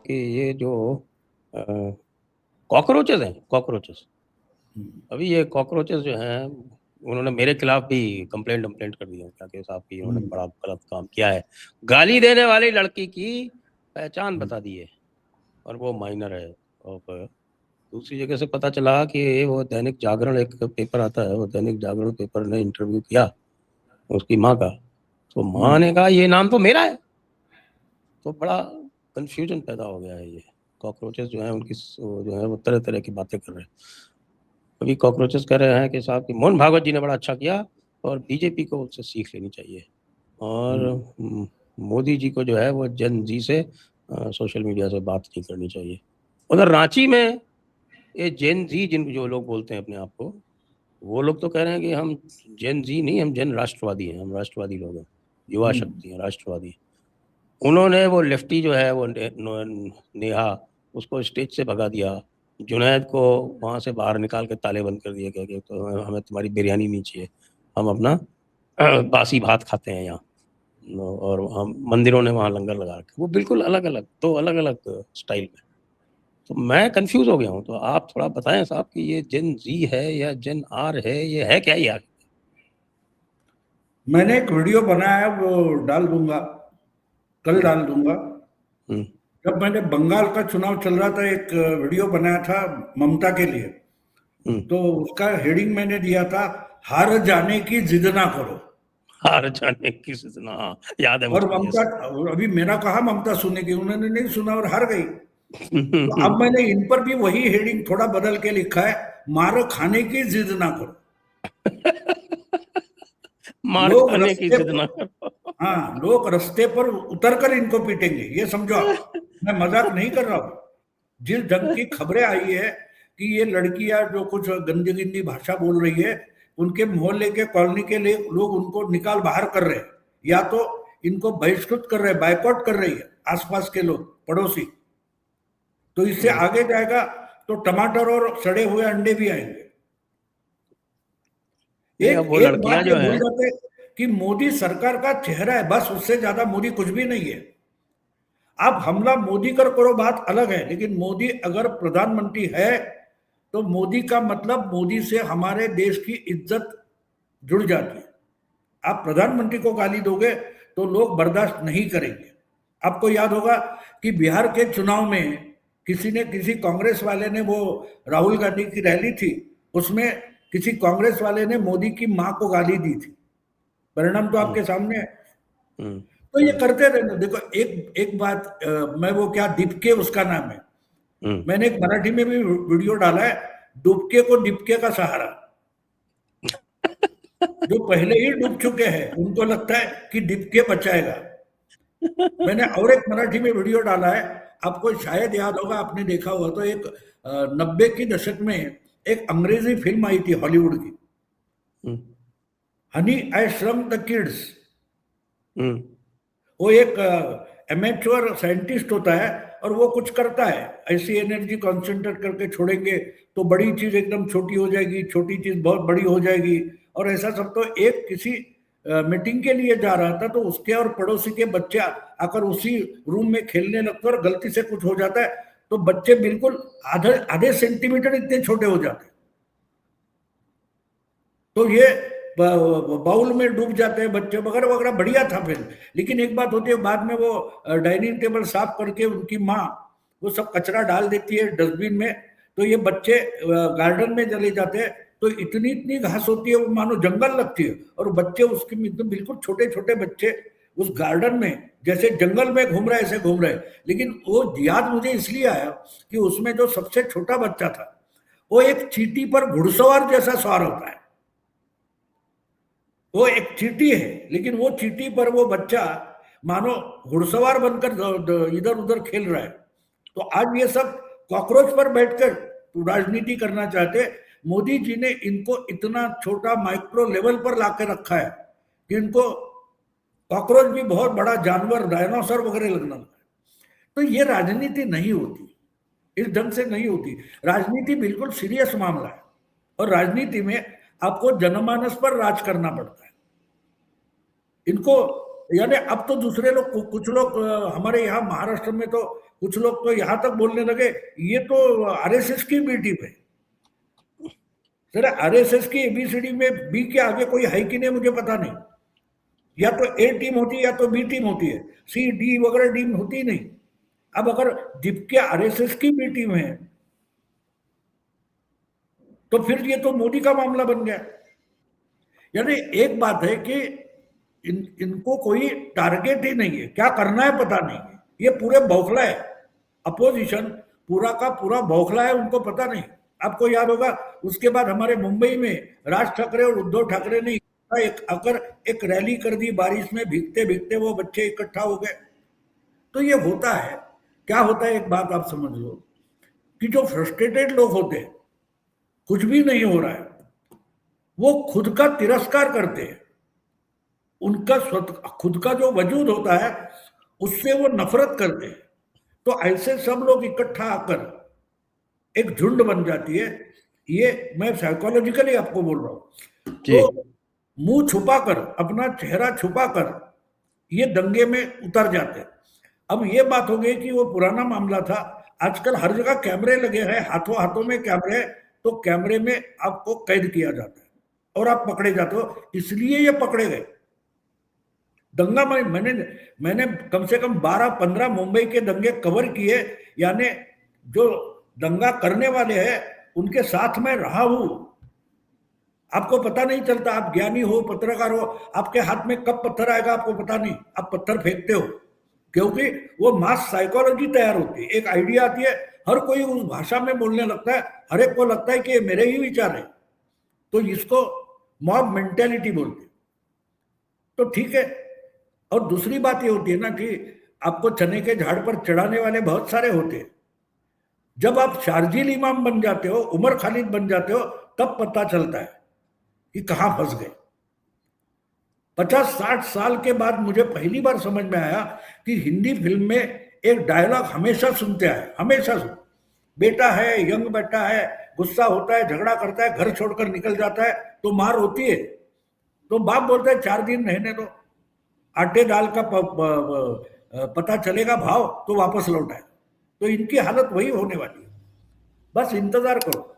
कि ये जो कॉकरोचेस हैं, कॉकरोचेस, अभी ये कॉकरोचेस जो हैं, उन्होंने मेरे खिलाफ भी कंप्लेंट कर दिया क्या कि साहब की उन्होंने बड़ा गलत काम किया है। गाली देने वाली लड़की की पहचान बता दी है और वो माइनर है। और दूसरी जगह से पता चला कि वो दैनिक जागरण, एक पेपर आता है, वो दैनिक जागरण पेपर ने इंटरव्यू किया उसकी माँ का, तो माँ ने कहा ये नाम तो मेरा है। तो बड़ा कंफ्यूजन पैदा हो गया है। ये कॉकरोचेस जो है उनकी जो है वो तरह तरह की बातें कर रहे हैं। अभी कॉकरोचेस कह रहे हैं कि साहब कि मोहन भागवत जी ने बड़ा अच्छा किया और बीजेपी को उससे सीख लेनी चाहिए, और मोदी जी को जो है वो जन जी से सोशल मीडिया से बात नहीं करनी चाहिए। उधर रांची में ये जेन जी जिन जो लोग बोलते हैं अपने आप को, वो लोग तो कह रहे हैं कि हम जेन जी नहीं, हम जन राष्ट्रवादी हैं, हम राष्ट्रवादी लोग हैं, युवा शक्ति हैं, राष्ट्रवादी। उन्होंने वो लेफ्टी जो है वो नेहा, उसको स्टेज से भगा दिया, जुनैद को वहाँ से बाहर निकाल के ताले बंद कर दिया गया कि तो हमें तुम्हारी बिरयानी नहीं चाहिए, हम अपना बासी भात खाते हैं यहाँ, और हम मंदिरों ने वहाँ लंगर लगा रखे। वो बिल्कुल अलग अलग, तो अलग अलग स्टाइल में। तो मैं कंफ्यूज हो गया हूँ, तो आप थोड़ा बताएं साहब कि ये जेन जी है या जेन आर है, ये है क्या यार? मैंने एक वीडियो बनाया, वो डाल दूंगा, कल डाल दूंगा। जब मैंने बंगाल का चुनाव चल रहा था, एक वीडियो बनाया था ममता के लिए, तो उसका हेडिंग मैंने दिया था, हार जाने की जिद ना करो। हार जाने की जिद ना, याद है और मुझको ये ममता, अभी मेरा कहा ममता सुनेगी, उन्होंने नहीं सुना और हार गई। तो अब मैंने इन पर भी वही हेडिंग थोड़ा बदल के लिखा है, मार खाने की जिद ना करो। मार लोग खाने की रास्ते जिद ना पर, करो। हाँ, लोग रास्ते पर उतरकर इनको पीटेंगे, ये समझो आप, मैं मजाक नहीं कर रहा हूँ। जिस ढंग की खबरें आई है कि ये लड़कियां जो कुछ गंदी गंदी भाषा बोल रही है, उनके मोहल्ले के कॉलोनी के लिए लोग उनको निकाल बाहर कर रहे हैं, या तो इनको बहिष्कृत कर रहे हैं, बाइकआउट कर रही है आसपास के लोग, पड़ोसी। तो इससे आगे जाएगा तो टमाटर और सड़े हुए अंडे भी आएंगे। एक वो एक लड़कियां बात ये जो भूल हैं, जाते कि मोदी सरकार का चेहरा है, बस, उससे ज्यादा मोदी कुछ भी नहीं है। आप हमला मोदी कर करो, बात अलग है, लेकिन मोदी अगर प्रधानमंत्री है तो मोदी का मतलब मोदी से हमारे देश की इज्जत जुड़ जाती है। आप प्रधानमंत्री को गाली दोगे तो लोग बर्दाश्त नहीं करेंगे। आपको याद होगा कि बिहार के चुनाव में किसी कांग्रेस वाले ने, वो राहुल गांधी की रैली थी, उसमें किसी कांग्रेस वाले ने मोदी की मां को गाली दी थी। परिणाम तो आपके सामने है। तो ये करते रहना। देखो, एक एक बात, मैं वो क्या, दीपके उसका नाम है, मैंने एक मराठी में भी वीडियो डाला है, डुबके को डिपके का सहारा। जो पहले ही डूब चुके हैं उनको लगता है कि डिपके बचाएगा। मैंने और एक मराठी में वीडियो डाला है, आपको शायद याद होगा, आपने देखा हुआ, तो एक 90 की दशक में एक अंग्रेजी फिल्म आई थी हॉलीवुड की, हनी आई श्रम द किड्स। वो एक एमेच्योर साइंटिस्ट होता है और वो कुछ करता है, ऐसी एनर्जी कॉन्सेंट्रेट करके छोड़ेंगे तो बड़ी चीज एकदम छोटी हो जाएगी, छोटी चीज बहुत बड़ी हो जाएगी, और ऐसा सब। तो एक किसी मीटिंग के लिए जा रहा था, तो उसके और पड़ोसी के बच्चे आकर उसी रूम में खेलने लगते और गलती से कुछ हो जाता है, तो बच्चे बिल्कुल आधे आधे सेंटीमीटर इतने छोटे हो जाते हैं। तो ये बाउल में डूब जाते हैं बच्चे वगैरह वगैरह, बढ़िया था फिल्म। लेकिन एक बात होती है, बाद में वो डाइनिंग टेबल साफ करके उनकी माँ वो सब कचरा डाल देती है डस्टबिन में, तो ये बच्चे गार्डन में चले जाते हैं, तो इतनी इतनी घास होती है, वो मानो जंगल लगती है, और बच्चे उसके एकदम बिल्कुल छोटे छोटे बच्चे उस गार्डन में जैसे जंगल में घूम रहे ऐसे घूम रहे। लेकिन वो याद मुझे इसलिए आया कि उसमें जो सबसे छोटा बच्चा था, वो एक चींटी पर घुड़सवार जैसा सवार होता है। वो एक चींटी है, लेकिन वो चींटी पर वो बच्चा मानो घुड़सवार बनकर इधर उधर खेल रहा है। तो आज ये सब कॉकरोच पर बैठकर राजनीति करना चाहते। मोदी जी ने इनको इतना छोटा माइक्रो लेवल पर लाकर रखा है कि इनको कॉकरोच भी बहुत बड़ा जानवर, डायनासोर वगैरह लगना है। तो ये राजनीति नहीं होती, इस ढंग से नहीं होती। राजनीति बिल्कुल सीरियस मामला है, और राजनीति में आपको जनमानस पर राज करना पड़ता है। इनको यानी अब तो दूसरे लोग कुछ लोग हमारे यहाँ महाराष्ट्र में तो कुछ लोग तो यहाँ तक बोलने लगे ये तो आरएसएस की बी टीम है। सर आरएसएस की एबीसीडी में बी के आगे कोई है कि नहीं मुझे पता नहीं, या तो ए टीम होती है या तो बी टीम होती है, सी डी वगैरह टीम होती नहीं। अब अगर जिप के आरएसएस की बी टीम है तो फिर ये तो मोदी का मामला बन गया। यानी एक बात है कि इनको कोई टारगेट ही नहीं है, क्या करना है पता नहीं, ये पूरे बौखला है, अपोजिशन पूरा का पूरा बौखला है, उनको पता नहीं। आपको याद होगा उसके बाद हमारे मुंबई में राज ठाकरे और उद्धव ठाकरे ने एक रैली कर दी, बारिश में भीगते भीगते वो बच्चे इकट्ठा हो गए। तो ये होता है, क्या होता है एक बात आप समझ लो कि जो फ्रस्ट्रेटेड लोग होते हैं, कुछ भी नहीं हो रहा है, वो खुद का तिरस्कार करते हैं, उनका खुद का जो वजूद होता है उससे वो नफरत करते हैं। तो ऐसे सब लोग इकट्ठा आकर एक झुंड बन जाती है। ये मैं साइकोलॉजिकली आपको बोल रहा हूं। तो मुंह छुपाकर, अपना चेहरा छुपाकर ये दंगे में उतर जाते हैं। अब ये बात हो गई कि वो पुराना मामला था, आजकल हर जगह कैमरे लगे हैं, हाथों हाथों में कैमरे, तो कैमरे में आपको कैद किया जाता है और आप पकड़े जाते हो, इसलिए ये पकड़े गए। दंगा मैंने कम से कम 12-15 मुंबई के दंगे कवर किए, यानी जो दंगा करने वाले हैं उनके साथ में रहा हूं। आपको पता नहीं चलता, आप ज्ञानी हो, पत्रकार हो, आपके हाथ में कब पत्थर आएगा आपको पता नहीं, आप पत्थर फेंकते हो, क्योंकि वो मास साइकोलॉजी तैयार होती है। एक आइडिया आती है, हर कोई उस भाषा में बोलने लगता है, हर एक को लगता है कि ये मेरे ही विचार है, तो इसको मॉब मेंटेलिटी बोलते हैं। तो ठीक है। और दूसरी बात ये होती है ना कि आपको चने के झाड़ पर चढ़ाने वाले बहुत सारे होते हैं। जब आप शारजील इमाम बन जाते हो, उमर खालिद बन जाते हो, तब पता चलता है कि कहां फंस गए। 50-60 साल के बाद मुझे पहली बार समझ में आया कि हिंदी फिल्म में एक डायलॉग हमेशा सुनते आए, हमेशा सुन, बेटा है, यंग बेटा है, गुस्सा होता है, झगड़ा करता है, घर छोड़कर निकल जाता है तो मार होती है, तो बाप बोलता है 4 दिन रहने दो, आटे दाल का पता चलेगा भाव तो वापस लौट आए। तो इनकी हालत वही होने वाली है, बस इंतजार करो।